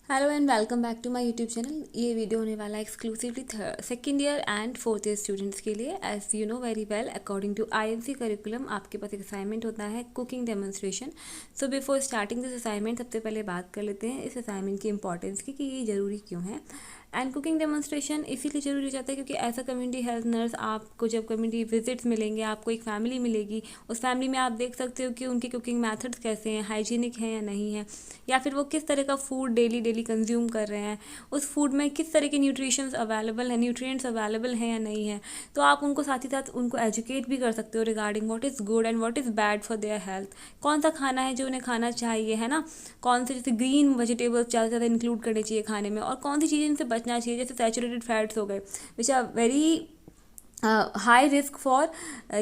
Hello and welcome back to my YouTube channel. ये video होने वाला है exclusively second year and fourth year students के लिए। As you know very well, according to IMC curriculum आपके पास एक असाइनमेंट होता है cooking demonstration. So before starting this assignment सबसे पहले बात कर लेते हैं इस असाइनमेंट की इंपॉर्टेंस की कि ये ज़रूरी क्यों है। एंड कुकिंग डेमोन्स्ट्रेशन इसीलिए ज़रूरी हो जाता है क्योंकि as a community health nurse आपको जब कम्युनिटी विजिट्स मिलेंगे, आपको एक फैमिली मिलेगी, उस फैमिली में आप देख सकते हो कि उनकी कुकिंग मेथड्स कैसे हैं, हाइजीनिक हैं या नहीं है, या फिर वो किस तरह का फूड डेली डेली कंज्यूम कर रहे हैं, उस फूड में किस तरह के न्यूट्रिशंस अवेलेबल है, न्यूट्रिएंट्स अवेलेबल हैं या नहीं है। तो आप उनको साथ ही साथ उनको एजुकेट भी कर सकते हो regarding what is good and what is bad for their health. कौन सा खाना है जो उन्हें खाना चाहिए, है ना, कौन से जैसे ग्रीन वेजिटेबल्स ज़्यादा से ज़्यादा इंक्लूड करने चाहिए खाने में, और कौन सी चीज़ें इनसे बचना चाहिए जैसे सैचुरेटेड फैट्स हो गए which are very high risk for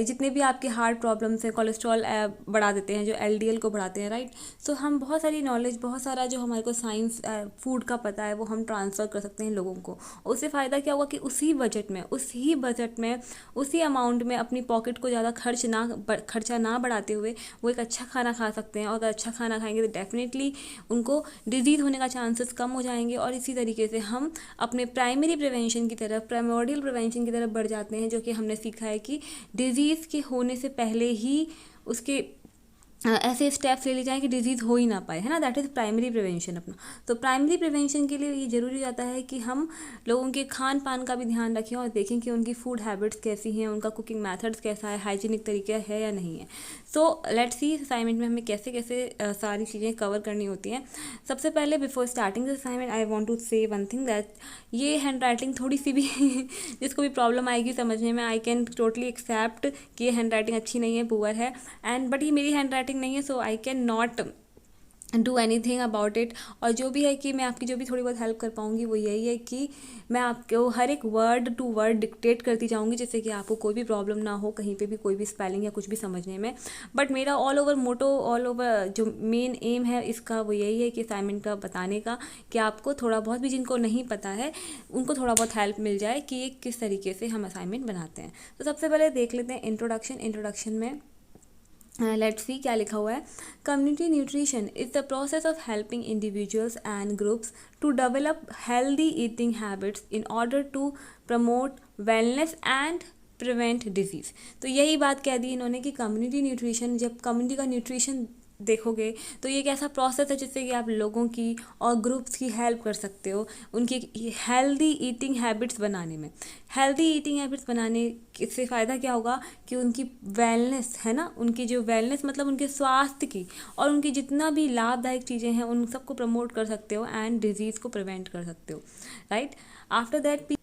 जितने भी आपके हार्ट प्रॉब्लम्स हैं, कोलेस्ट्रॉल बढ़ा देते हैं, जो एलडीएल को बढ़ाते हैं, राइट। सो हम बहुत सारी नॉलेज, बहुत सारा जो हमारे को साइंस फूड का पता है वो हम ट्रांसफ़र कर सकते हैं लोगों को। उससे फ़ायदा क्या होगा कि उसी बजट में उसी अमाउंट में अपनी पॉकेट को ज़्यादा खर्चा ना बढ़ाते हुए वो एक अच्छा खाना खा सकते हैं। और अगर अच्छा खाना खाएंगे तो डेफिनेटली उनको डिजीज़ होने का चांसेस कम हो जाएंगे। और इसी तरीके से हम अपने प्राइमरी प्रिवेंशन की तरफ, प्राइमोडियल प्रिवेंशन की तरफ बढ़ जाते हैं, जो कि हमने सीखा है कि डिजीज़ के होने से पहले ही उसके ऐसे स्टेप्स ले लिए जाएँ कि डिजीज़ हो ही ना पाए, है ना। दैट इज़ प्राइमरी प्रिवेंशन अपना। तो प्राइमरी प्रिवेंशन के लिए ये ज़रूरी हो जाता है कि हम लोगों के खान पान का भी ध्यान रखें और देखें कि उनकी फूड हैबिट्स कैसी हैं, उनका कुकिंग मेथड्स कैसा है, हाइजीनिक तरीका है या नहीं है। सो लेट्स सी असाइनमेंट में हमें कैसे कैसे सारी चीज़ें कवर करनी होती हैं। सबसे पहले before starting this assignment I want to say one thing that ये हैंड राइटिंग थोड़ी सी भी जिसको भी प्रॉब्लम आएगी समझने में, आई कैन टोटली एक्सेप्ट कि ये हैंड राइटिंग अच्छी नहीं है, पुअर है, एंड बट ये मेरी हैंड राइटिंग नहीं है, so I can not do anything about it. और जो भी है कि मैं आपकी जो भी थोड़ी बहुत हेल्प कर पाऊँगी वो यही है कि मैं आपको हर एक वर्ड टू वर्ड डिक्टेट करती जाऊँगी, जिससे कि आपको कोई भी प्रॉब्लम ना हो कहीं पे भी कोई भी स्पेलिंग या कुछ भी समझने में। बट मेरा ऑल ओवर मोटो, ऑल ओवर जो मेन एम है इसका वो यही है कि असाइनमेंट का बताने का, कि आपको थोड़ा बहुत भी जिनको नहीं पता है उनको थोड़ा बहुत हेल्प मिल जाए कि ये किस तरीके से हम असाइनमेंट बनाते हैं। तो सबसे पहले देख लेते हैं इंट्रोडक्शन में लेट्स सी क्या लिखा हुआ है। Community nutrition is the process of helping individuals and groups to develop healthy eating habits in order to promote wellness and prevent disease. तो यही बात कह दी इन्होंने कि कम्युनिटी न्यूट्रिशन, जब कम्युनिटी का न्यूट्रिशन देखोगे तो ये एक ऐसा प्रोसेस है जिससे कि आप लोगों की और ग्रुप्स की हेल्प कर सकते हो उनकी हेल्दी ईटिंग हैबिट्स बनाने में। हेल्दी ईटिंग हैबिट्स बनाने से फ़ायदा क्या होगा कि उनकी वेलनेस, है ना, उनकी जो वेलनेस मतलब उनके स्वास्थ्य की, और उनकी जितना भी लाभदायक चीज़ें हैं उन सबको प्रमोट कर सकते हो एंड डिजीज़ को प्रिवेंट कर सकते हो, right. After that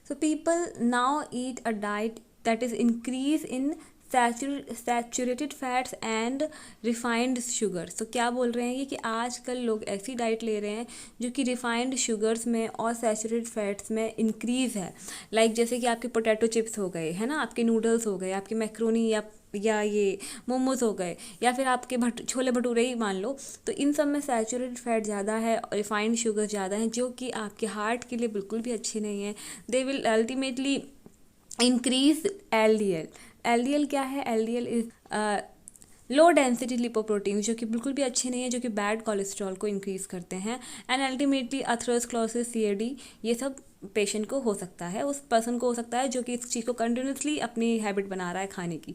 so people now eat a diet that is increase in saturated fats and refined sugar. तो क्या बोल रहे हैं ये कि आजकल लोग ऐसी डाइट ले रहे हैं जो कि रिफाइंड शुगर्स में और सैचुरेटेड फैट्स में इंक्रीज़ है। लाइक जैसे कि आपके पोटैटो चिप्स हो गए, है ना, आपके नूडल्स हो गए, आपके मैक्रोनी या ये मोमोज़ हो गए, या फिर आपके छोले भटूरे ही मान लो। तो इन सब में सैचुरेटेड फैट ज़्यादा है, रिफाइंड शुगर ज़्यादा है, जो कि आपके हार्ट के लिए बिल्कुल भी अच्छे नहीं है। They will ultimately increase LDL. LDL क्या है? LDL is low density lipoprotein, जो कि बिल्कुल भी अच्छे नहीं है, जो कि बैड कोलेस्ट्रॉल को इंक्रीज़ करते हैं। एंड अल्टीमेटली अथरोस्क्लेरोसिस, सीएडी, ये सब पेशेंट को हो सकता है, उस पर्सन को हो सकता है जो कि इस चीज़ को कंटिन्यूसली अपनी हैबिट बना रहा है खाने की।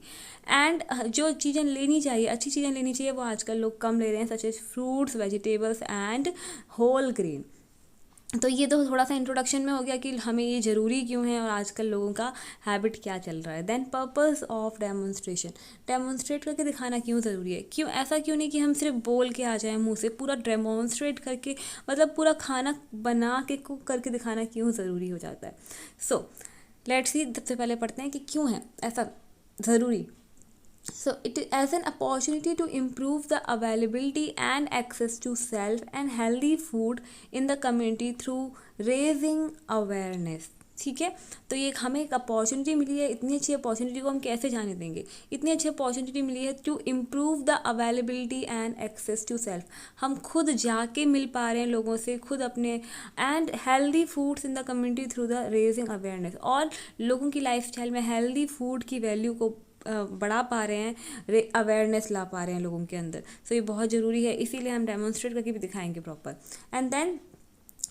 एंड जो चीज़ें लेनी चाहिए, अच्छी चीज़ें लेनी चाहिए, वो आजकल लोग कम ले रहे हैं, such as fruits, vegetables and whole grain. तो ये तो थोड़ा सा इंट्रोडक्शन में हो गया कि हमें ये ज़रूरी क्यों है और आजकल लोगों का हैबिट क्या चल रहा है। Then purpose of demonstration, demonstrate करके दिखाना क्यों ज़रूरी है, क्यों ऐसा क्यों नहीं कि हम सिर्फ बोल के आ जाएं मुंह से, पूरा डेमोन्स्ट्रेट करके, मतलब पूरा खाना बना के कुक करके दिखाना क्यों ज़रूरी हो जाता है। सो लेट्स सी, सबसे पहले पढ़ते हैं कि क्यों है ऐसा ज़रूरी। So it is as an opportunity to improve the availability and access to self and healthy food in the community through raising awareness। ठीक है, तो ये हमें एक अपॉर्चुनिटी मिली है, इतनी अच्छी अपॉर्चुनिटी को हम कैसे जाने देंगे। इतनी अच्छी अपॉर्चुनिटी मिली है to improve the availability and access to self, हम खुद जाके मिल पा रहे हैं लोगों से, खुद अपने, and healthy foods in the community through the raising awareness, और लोगों की लाइफस्टाइल में हेल्दी फूड की वैल्यू को बढ़ा पा रहे हैं, अवेयरनेस ला पा रहे हैं लोगों के अंदर। सो ये बहुत ज़रूरी है, इसीलिए हम डेमोन्स्ट्रेट करके भी दिखाएंगे proper. And then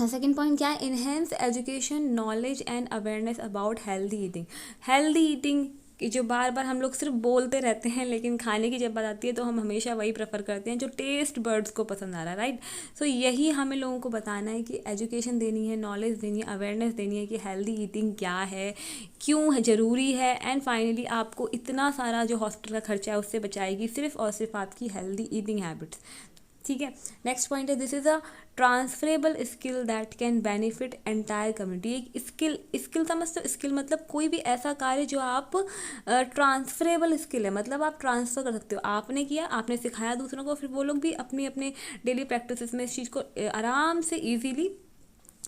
second point क्या है, enhance education knowledge and awareness about healthy eating. Healthy eating कि जो बार बार हम लोग सिर्फ बोलते रहते हैं, लेकिन खाने की जब बात आती है तो हम हमेशा वही प्रेफर करते हैं जो टेस्ट बर्ड्स को पसंद आ रहा है, राइट। सो यही हमें लोगों को बताना है कि एजुकेशन देनी है, नॉलेज देनी है, अवेयरनेस देनी है कि हेल्दी ईटिंग क्या है, क्यों है, ज़रूरी है, एंड फाइनली आपको इतना सारा जो हॉस्पिटल का खर्चा है उससे बचाएगी सिर्फ और सिर्फ आपकी हेल्दी ईटिंग हैबिट्स। ठीक है। नेक्स्ट पॉइंट है, this is a transferable skill that can benefit entire community. एक स्किल, स्किल समझते हो, स्किल मतलब कोई भी ऐसा कार्य जो आप ट्रांसफरेबल स्किल है, मतलब आप ट्रांसफ़र कर सकते हो। आपने किया, आपने सिखाया दूसरों को, फिर वो लोग भी अपने अपने डेली प्रैक्टिसेस में इस चीज़ को आराम से ईजीली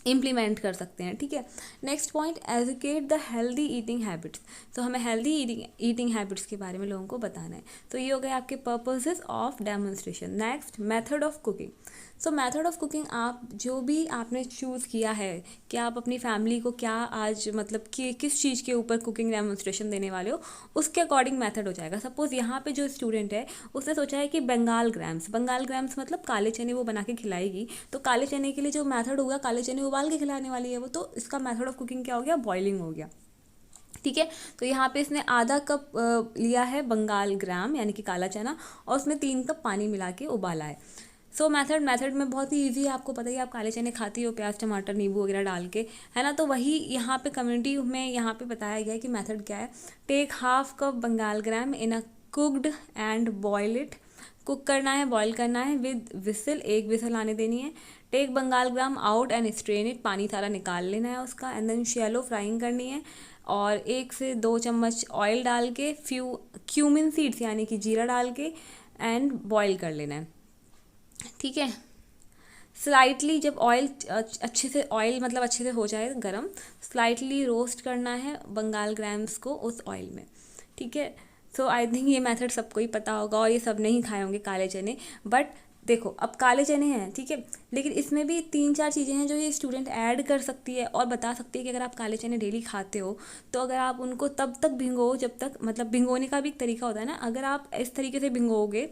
इम्प्लीमेंट कर सकते हैं। ठीक है। Next point, educate the healthy eating habits. तो हमें हेल्दी ईटिंग हैबिट्स के बारे में लोगों को बताना है। तो ये हो गए आपके purposes of demonstration. Next, method of cooking. So method of cooking, आप जो भी आपने चूज़ किया है कि आप अपनी फैमिली को क्या आज मतलब कि किस चीज़ के ऊपर कुकिंग डेमोन्स्ट्रेशन देने वाले हो, उसके अकॉर्डिंग मेथड हो जाएगा। सपोज़ यहाँ पे जो स्टूडेंट है उसने सोचा है कि बंगाल ग्राम्स मतलब काले चने वो बना के खिलाएगी, तो काले चने के लिए जो मेथड होगा, काले चने उबाल के खिलाने वाली है वो, तो इसका मेथड ऑफ कुकिंग क्या हो गया, बॉइलिंग हो गया। ठीक है। तो यहाँ पे इसने आधा कप लिया है बंगाल ग्राम यानी कि काला चना, और उसमें 3 कप पानी मिला के उबाला है। सो मेथड में बहुत ही इजी है, आपको पता ही, आप काले चने खाती हो प्याज टमाटर नींबू वगैरह डाल के, है ना। तो वही यहाँ पे कम्युनिटी में यहाँ पे बताया गया है कि मेथड क्या है। Take half cup Bengal gram in a cooked and boil it. Cook करना है, बॉयल करना है विद विसल, एक विसल आने देनी है। Take Bengal gram out and strain it, पानी सारा निकाल लेना है उसका। एंड देन शैलो फ्राइंग करनी है, और 1 से 2 चम्मच ऑयल डाल के, फ्यू क्यूमिन सीड्स यानी कि जीरा डाल के, एंड बॉयल कर लेना है। ठीक है। स्लाइटली जब ऑयल अच्छे से, ऑयल मतलब अच्छे से हो जाए गरम, स्लाइटली रोस्ट करना है बंगाल ग्राम्स को उस ऑयल में। ठीक है। सो आई थिंक ये मेथड सबको ही पता होगा, और ये सब नहीं खाए होंगे काले चने। बट देखो, अब काले चने हैं, ठीक है, लेकिन इसमें भी 3-4 चीज़ें हैं जो ये स्टूडेंट ऐड कर सकती है और बता सकती है कि अगर आप काले चने डेली खाते हो तो अगर आप उनको तब तक भिंगो जब तक, मतलब भिंगोने का भी एक तरीका होता है ना, अगर आप इस तरीके से भिंगोगे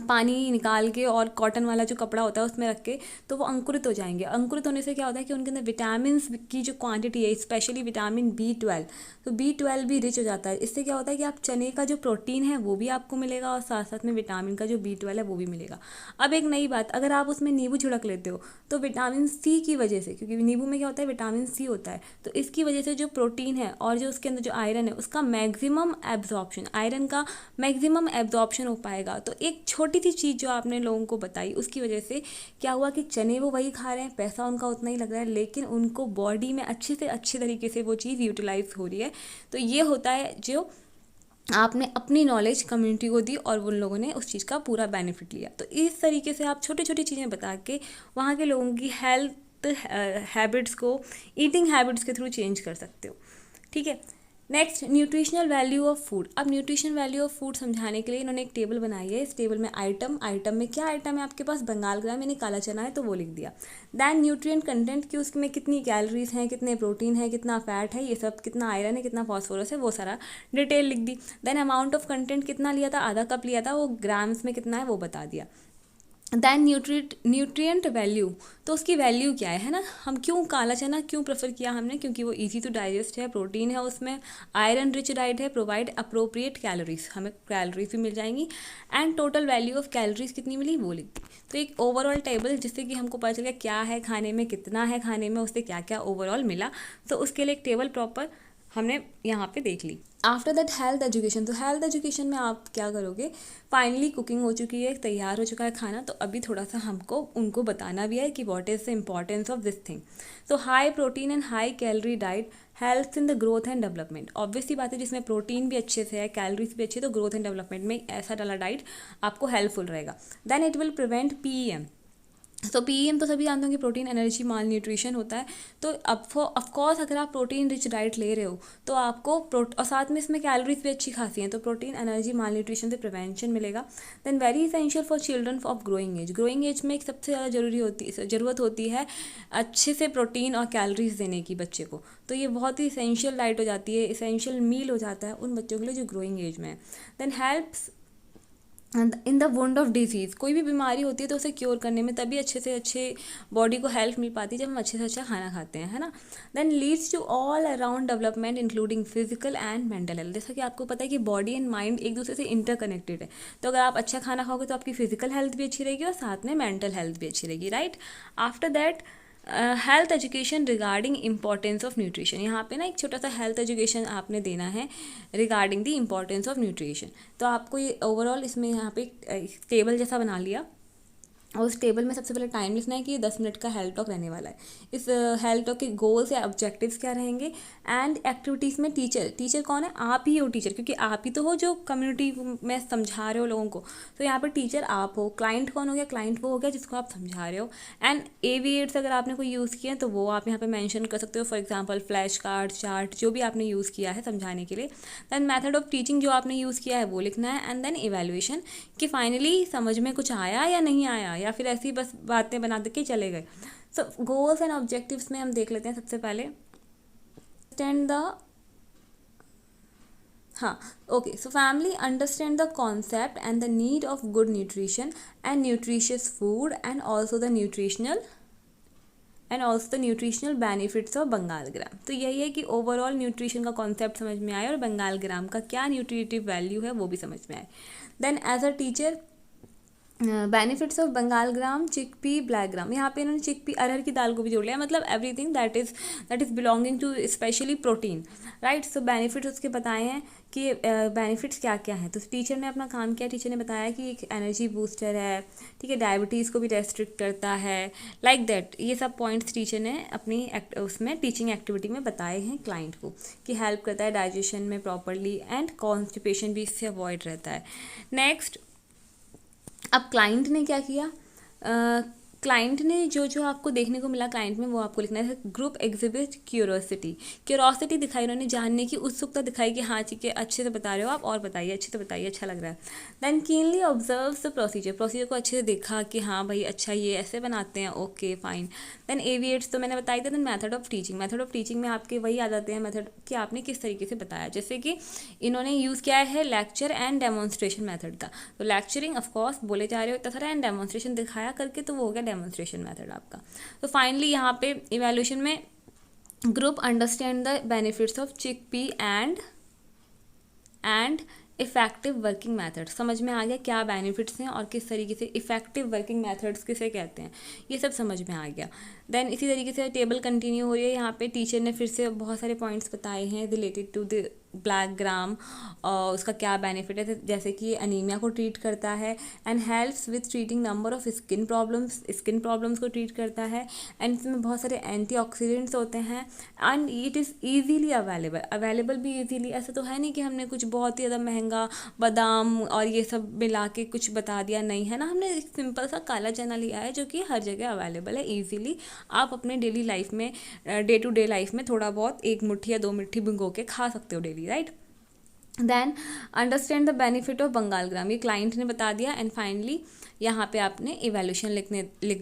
पानी निकाल के और कॉटन वाला जो कपड़ा होता है उसमें रख के, तो वो अंकुरित हो जाएंगे। अंकुरित होने से क्या होता है कि उनके अंदर विटामिन की जो क्वांटिटी है, स्पेशली विटामिन B12, तो B12 भी रिच हो जाता है। इससे क्या होता है कि आप चने का जो प्रोटीन है वो भी आपको मिलेगा, और साथ साथ में विटामिन का जो B12 है वो भी मिलेगा। अब एक नई बात, अगर आप उसमें नींबू छिड़क लेते हो तो विटामिन C की वजह से, क्योंकि नींबू में क्या होता है, विटामिन C होता है, तो इसकी वजह से जो प्रोटीन है और जो उसके अंदर जो आयरन है उसका मैक्सिमम एब्जॉर्प्शन, आयरन का मैक्सिमम एब्जॉर्प्शन हो पाएगा। तो एक छोटी सी चीज़ जो आपने लोगों को बताई उसकी वजह से क्या हुआ कि चने वो वही खा रहे हैं, पैसा उनका उतना ही लग रहा है, लेकिन उनको बॉडी में अच्छे से अच्छे तरीके से वो चीज़ यूटिलाइज हो रही है। तो ये होता है जो आपने अपनी नॉलेज कम्युनिटी को दी और उन लोगों ने उस चीज़ का पूरा बेनिफिट लिया। तो इस तरीके से आप छोटी छोटी चीज़ें बता के वहाँ के लोगों की हेल्थ हैबिट्स को ईटिंग हैबिट्स के थ्रू चेंज कर सकते हो। ठीक है। Next, nutritional value of food. अब न्यूट्रिशनल वैल्यू ऑफ फूड समझाने के लिए इन्होंने एक टेबल बनाई है। इस टेबल में आइटम में क्या आइटम है आपके पास, बंगाल ग्राम यानी काला चना है तो वो लिख दिया। दैन न्यूट्रिएंट कंटेंट कि उसमें कितनी कैलोरीज हैं, कितने प्रोटीन है, कितना फैट है, ये सब, कितना आयरन है, कितना फॉस्फोरस है, वो सारा डिटेल लिख दी। देन अमाउंट ऑफ कंटेंट कितना लिया था, आधा कप लिया था, वो ग्राम्स में कितना है वो बता दिया। दैन न्यूट्रिएंट वैल्यू, तो उसकी वैल्यू क्या है ना। हम क्यों काला चना क्यों प्रेफर किया हमने, क्योंकि वो इजी टू डाइजेस्ट है, प्रोटीन है उसमें, आयरन रिच डाइट है, प्रोवाइड अप्रोप्रिएट कैलोरीज, हमें कैलोरीज भी मिल जाएंगी, and total value of calories कितनी मिली वो लिख दी। तो एक ओवरऑल टेबल जिससे कि हमको पता चल गया क्या है खाने में, कितना है खाने में, उससे क्या क्या ओवरऑल मिला। तो उसके लिए एक टेबल प्रॉपर हमने यहाँ पे देख ली। आफ्टर दैट हेल्थ एजुकेशन, तो हेल्थ एजुकेशन में आप क्या करोगे, फाइनली कुकिंग हो चुकी है, तैयार हो चुका है खाना, तो अभी थोड़ा सा हमको उनको बताना भी है कि what is the importance of this thing. तो high protein and high calorie diet health in the growth and development. Obviously बात है, जिसमें प्रोटीन भी अच्छे से है, कैलोरीज भी अच्छी है, तो ग्रोथ एंड डेवलपमेंट में ऐसा डाला डाइट आपको हेल्पफुल रहेगा। Then it will prevent PEM। तो PEM तो सभी जानते होंगे, प्रोटीन एनर्जी माल न्यूट्रिशन होता है। तो अब ऑफकोर्स अगर आप प्रोटीन रिच डाइट ले रहे हो तो आपको और साथ में इसमें कैलोरीज भी अच्छी खासी हैं, तो प्रोटीन एनर्जी माल न्यूट्रिशन से प्रिवेंशन मिलेगा। Then very essential for children of growing age. Growing age में एक सबसे ज़्यादा ज़रूरत होती है अच्छे से प्रोटीन और कैलोरीज देने की बच्चे को, तो ये बहुत ही इसेंशियल डाइट हो जाती है, इसेंशियल मील हो जाता है उन बच्चों के लिए जो ग्रोइंग एज में है। Then helps in the wound of disease, कोई भी बीमारी होती है तो उसे क्योर करने में तभी अच्छे से अच्छे बॉडी को हेल्प मिल पाती है जब हम अच्छे से अच्छा खाना खाते हैं, है ना। Then leads to all around development including physical and mental health. जैसा कि आपको पता है कि बॉडी एंड माइंड एक दूसरे से इंटरकनेक्टेड है, तो अगर आप अच्छा खाना खाओगे तो आपकी फिजिकल हेल्थ भी अच्छी रहेगी और साथ में मेंटल हेल्थ भी अच्छी रहेगी, right. After that health education regarding importance of nutrition. यहाँ पे ना एक छोटा सा हेल्थ एजुकेशन आपने देना है regarding the importance of nutrition. तो आपको ये ओवरऑल इसमें यहाँ पे एक टेबल जैसा बना लिया, और उस टेबल में सबसे पहले टाइम लिखना है कि 10 मिनट का हेल्थ टॉक रहने वाला है। इस हेल्थ टॉक के गोल्स या ऑब्जेक्टिव्स क्या रहेंगे, एंड एक्टिविटीज़ में टीचर कौन है, आप ही हो टीचर, क्योंकि आप ही तो हो जो कम्युनिटी में समझा रहे हो लोगों को। तो यहाँ पर टीचर आप हो। क्लाइंट कौन हो गया, क्लाइंट वो हो गया जिसको आप समझा रहे हो। एंड एविएट्स अगर आपने कोई यूज़ किया तो वो आप यहाँ पे मेंशन कर सकते हो, for example flash card, chart, जो भी आपने यूज़ किया है समझाने के लिए। देन मेथड ऑफ टीचिंग जो आपने यूज़ किया है वो लिखना है, एंड देन इवैल्यूएशन कि फाइनली समझ में कुछ आया या नहीं आया, या फिर ऐसी बस बातें बना दे के चले गए। सो गोल्स एंड ऑब्जेक्टिव्स में हम देख लेते हैं सबसे पहले स्टैंड द हाँ okay. So family understand the concept and the need of good nutrition and nutritious food and also the nutritional benefits of Bengal gram. तो यही है कि ओवरऑल न्यूट्रिशन का कॉन्सेप्ट समझ में आया और बंगाल ग्राम का क्या न्यूट्रिटिव वैल्यू है वो भी समझ में आए। Then as a teacher benefits of Bengal gram, chickpea, black gram. यहाँ पे इन्होंने चिकपी अरहर की दाल को भी जोड़ लिया, मतलब everything that is belonging to specially protein, right. So benefits उसके बताए हैं कि बेनिफिट्स क्या क्या हैं। तो टीचर ने अपना काम किया, टीचर ने बताया कि एक एनर्जी बूस्टर है, ठीक है, डायबिटीज़ को भी रेस्ट्रिक्ट करता है, लाइक दैट। ये सब पॉइंट्स टीचर ने अपनी उसमें टीचिंग एक्टिविटी में बताए हैं क्लाइंट को, कि हेल्प करता है डाइजेशन में प्रॉपरली, एंड कॉन्स्टिपेशन भी इससे अवॉइड रहता है। नेक्स्ट, अब क्लाइंट ने क्या किया, क्लाइंट ने जो जो आपको देखने को मिला क्लाइंट में वो आपको लिखना है। ग्रुप एग्जिबिट क्यूरोसिटी दिखाई, उन्होंने जानने की उत्सुकता दिखाई कि हाँ ठीक है अच्छे से बता रहे हो आप, और बताइए, अच्छे से बताइए, अच्छा लग रहा है। Then keenly observe the procedure को अच्छे से देखा कि हाँ भाई अच्छा ये ऐसे बनाते हैं, ओके फाइन। देन एविएट्स तो मैंने बताई था। देन मेथड ऑफ टीचिंग में आपके वही आ जाते हैं मेथड कि आपने किस तरीके से बताया, जैसे कि इन्होंने यूज़ किया है लेक्चर एंड डेमोन्स्ट्रेशन मेथड का। तो लेक्चरिंग ऑफकोर्स बोले जा रहे हो इतना सारा, एंड डेमोन्स्ट्रेशन दिखाया करके, तो वो हो गया डेमोन्स्ट्रेशन मेथड आपका। तो फाइनली यहाँ पे इवैल्यूएशन में group understand the benefits of chickpea and effective working method. समझ में आ गया क्या बेनिफिट्स हैं और किस तरीके से इफेक्टिव वर्किंग मेथड्स किसे कहते हैं, ये सब समझ में आ गया। देन इसी तरीके से टेबल कंटिन्यू हो रही है। यहाँ पे टीचर ने फिर से बहुत सारे पॉइंट्स बताए हैं related to the black gram, और उसका क्या बेनिफिट है, जैसे कि अनीमिया को ट्रीट करता है, and helps with treating number of skin problems को ट्रीट करता है, एंड इसमें बहुत सारे एंटीऑक्सीडेंट्स होते हैं, and it is easily available भी ईजीली। ऐसा तो है नहीं कि हमने कुछ बहुत ही ज़्यादा महंगा बादाम और ये सब मिला के कुछ बता दिया, नहीं है ना, हमने एक सिंपल सा काला चना लिया है जो कि हर जगह अवेलेबल है ईजीली। आप अपने डेली लाइफ में, डे टू डे लाइफ में थोड़ा बहुत 1 मुट्ठी या 2 मुट्ठी भिगो के खा सकते हो daily, right. Then understand the benefit of Bengal gram, ये क्लाइंट ने बता दिया। एंड फाइनली यहाँ पे आपने इवैल्यूएशन लिख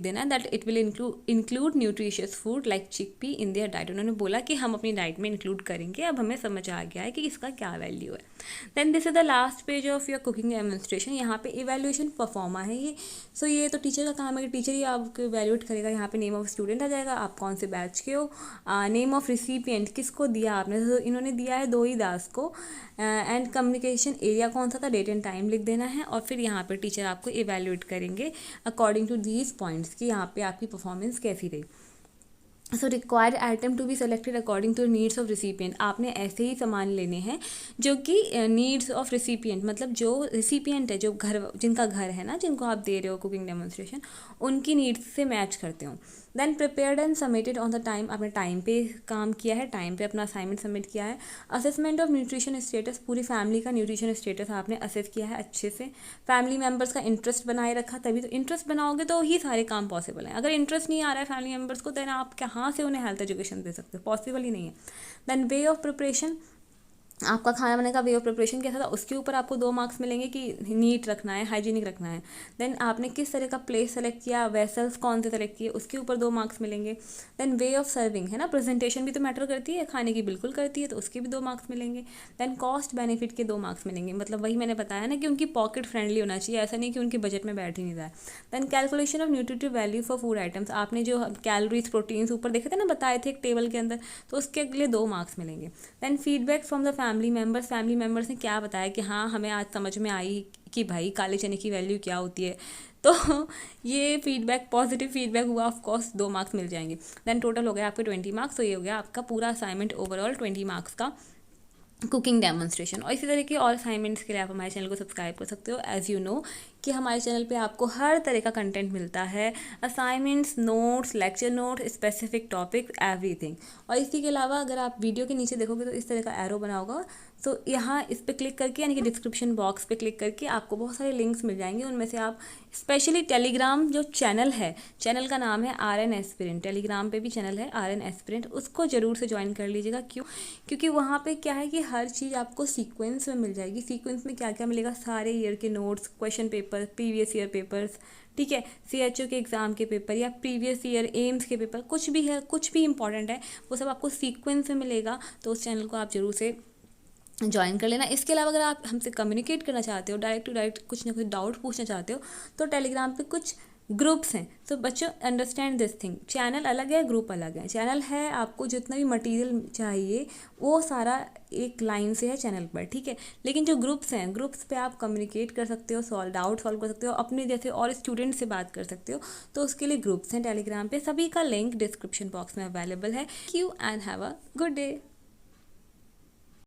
देना है, that it will include nutritious food like chickpea in their diet. उन्होंने बोला कि हम अपनी डाइट में इंक्लूड करेंगे, अब हमें समझ आ गया है कि इसका क्या वैल्यू है। Then this is the last page of your cooking demonstration. यहाँ पे इवैल्यूएशन परफॉर्मा है ये। सो ये तो टीचर का काम है कि टीचर ही आपको इवैल्यूएट करेगा। यहाँ पे नेम ऑफ स्टूडेंट आ जाएगा, आप कौन से बैच के हो, नेम ऑफ रिसिपिएंट किसको दिया आपने, तो इन्होंने दिया है दोई दास को, एंड कम्युनिकेशन एरिया कौन सा था, डेट एंड टाइम लिख देना है। और फिर यहाँ पे टीचर आपको इवैल्यूएट करेंगे अकॉर्डिंग टू दीज पॉइंट्स कि यहाँ पे आपकी परफॉर्मेंस कैसी रही। So required item to be selected according to needs of recipient. आपने ऐसे ही सामान लेने हैं जो कि नीड्स ऑफ रिसिपिएंट, मतलब जो रिसिपिएंट है, जो जिनका घर है ना, जिनको आप दे रहे हो कुकिंग डेमोन्स्ट्रेशन, उनकी नीड्स से मैच करते हो। Then prepared and submitted on the time, आपने टाइम पे काम किया है, टाइम पे अपना असाइनमेंट सबमिट किया है। असेसमेंट ऑफ न्यूट्रिशन स्टेटस, पूरी फैमिली का न्यूट्रिशन स्टेटस आपने असेस किया है अच्छे से। फैमिली मेम्बर्स का इंटरेस्ट बनाए रखा, तभी तो इंटरेस्ट बनाओगे तो ही सारे काम पॉसिबल हैं। अगर इंटरेस्ट नहीं आ रहा है फैमिली मेम्बर्स को, देन आप कहाँ से उन्हें हेल्थ एजुकेशन दे सकते हो, पॉसिबल ही नहीं है। देन वे ऑफ प्रिपरेशन, आपका खाना बनाने का वे ऑफ प्रिपरेशन कैसा था, उसके ऊपर आपको 2 मार्क्स मिलेंगे कि नीट रखना है, हाइजीनिक रखना है। देन आपने किस तरह का प्लेस सेलेक्ट किया, वेसल्स कौन से सेलेक्ट किए, उसके ऊपर 2 मार्क्स मिलेंगे। देन वे ऑफ सर्विंग है ना, प्रेजेंटेशन भी तो मैटर करती है, खाने की बिल्कुल करती है, तो उसके भी 2 मार्क्स मिलेंगे। देन कॉस्ट बेनिफिट के 2 मार्क्स मिलेंगे, मतलब वही मैंने बताया ना कि उनकी पॉकेट फ्रेंडली होना चाहिए, ऐसा नहीं कि उनके बजट में बैठ ही नहीं रहा है। Then calculation of nutritive value for food items, आपने जो कैलोरीज प्रोटीन्स ऊपर देखे थे ना, बताए थे एक टेबल के अंदर, तो उसके अगले 2 मार्क्स मिलेंगे। Then feedback from the family members ने क्या बताया कि हाँ हमें आज समझ में आई कि भाई काले चने की वैल्यू क्या होती है, तो ये फीडबैक पॉजिटिव फीडबैक हुआ, ऑफ कोर्स 2 मार्क्स मिल जाएंगे। देन टोटल हो गया आपके 20 मार्क्स, तो ये हो गया आपका पूरा असाइनमेंट ओवरऑल 20 मार्क्स का कुकिंग डेमोन्स्ट्रेशन। और इसी तरह के और असाइनमेंट्स के लिए आप हमारे चैनल को सब्सक्राइब कर सकते हो। एज़ यू नो कि हमारे चैनल पे आपको हर तरह का कंटेंट मिलता है, assignments, notes, lecture note, specific topic, everything. और इसी के अलावा अगर आप वीडियो के नीचे देखोगे तो इस तरह का एरो बना होगा, तो यहाँ इस पर क्लिक करके यानी कि डिस्क्रिप्शन बॉक्स पे क्लिक करके आपको बहुत सारे लिंक्स मिल जाएंगे। उनमें से आप स्पेशली टेलीग्राम जो चैनल है, चैनल का नाम है RN एस्पिरेंट, टेलीग्राम पे भी चैनल है RN एस्पिरेंट, उसको ज़रूर से ज्वाइन कर लीजिएगा। क्योंकि वहाँ पे क्या है कि हर चीज़ आपको सीक्वेंस में मिल जाएगी। सीक्वेंस में क्या क्या मिलेगा, सारे ईयर के notes, question paper, previous year papers, ठीक है, CHO के एग्ज़ाम के पेपर या प्रीवियस ईयर एम्स के पेपर, कुछ भी है, कुछ भी इंपॉर्टेंट है, वो सब आपको सीक्वेंस में मिलेगा। तो उस चैनल को आप ज़रूर से ज्वाइन कर लेना। इसके अलावा अगर आप हमसे कम्युनिकेट करना चाहते हो, डायरेक्ट टू डायरेक्ट कुछ ना कुछ डाउट पूछना चाहते हो, तो टेलीग्राम पे कुछ ग्रुप्स हैं। तो बच्चों अंडरस्टैंड दिस थिंग, चैनल अलग है, ग्रुप अलग है। चैनल है आपको जितना भी मटेरियल चाहिए वो सारा एक लाइन से है चैनल पर, ठीक है। लेकिन जो ग्रुप्स हैं, ग्रुप्स पे आप कम्युनिकेट कर सकते हो, डाउट सॉल्व कर सकते हो, अपने जैसे और स्टूडेंट से बात कर सकते हो, तो उसके लिए ग्रुप्स हैं टेलीग्राम पे। सभी का लिंक डिस्क्रिप्शन बॉक्स में अवेलेबल है। Thank you and have a good day.